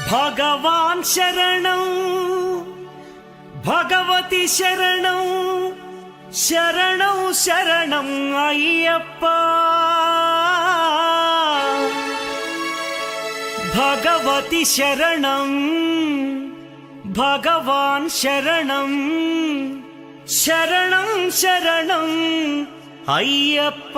భగవాన్ శరణం భగవతి శరణం శరణం శరణం అయ్యప్ప భగవతి శరణం భగవాన్ శరణం శరణం శరణం అయ్యప్ప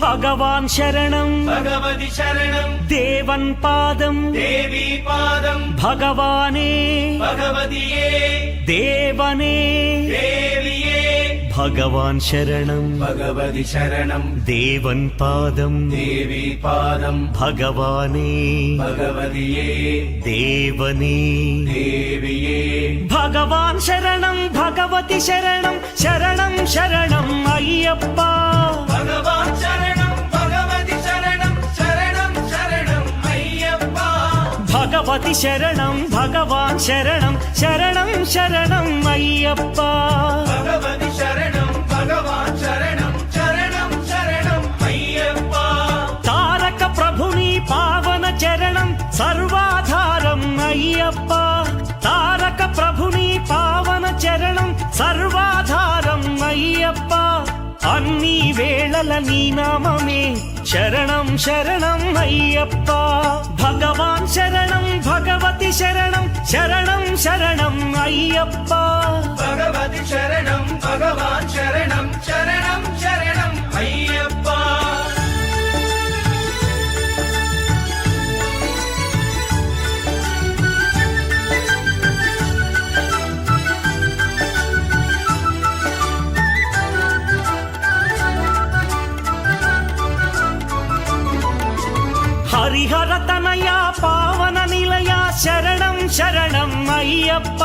భగవాన్ శరణం భగవతి శరణం దేవన్ పాదం దేవి పాదం భగవానే భగవతియే దేవనే దేవియే భగవాన్ శరణం భగవతి శరణం దేవన్ పాదం దేవి పాదం భగవానే భగవతియే దేవనే దేవియే భగవాన్ శరణం భగవతి శరణం శరణం శరణం అయ్యప్ప భగవాన్ శరణం భగవతి శరణం శరణం శరణం అయ్యప్ప భగవతి శరణం భగవాన్ శరణం శరణం శరణం అయ్యప్ప భగవతి శరణం భగవాన్ శరణం శరణం శరణం అయ్యప్ప తారక ప్రభుని పావన చరణం సర్వాధారం అయ్యప్ప తారక ప్రభుని పావన చరణం సర్వాధారం అయ్యప్ప అన్ని వేళల నీ నామమే శరణం శరణం అయ్యప్ప భగవాన్ శరణం భగవతి శరణం శరణం శరణం అయ్యప్ప భగవతి శరణం భగవాన్ శరణం శరణం శరణం అయ్యప్ప హరిహర తనయ పావన నిలయ శరణం శరణం అయ్యప్ప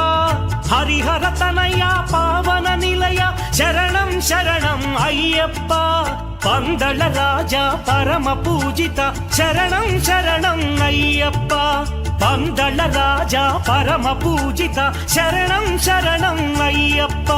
హరిహర తనయ పావన నిలయ శరణం శరణం అయ్యప్ప పందళ రాజా పరమ పూజిత శరణం శరణం అయ్యప్ప పందళ రాజా పరమ పూజిత శరణం శరణం అయ్యప్ప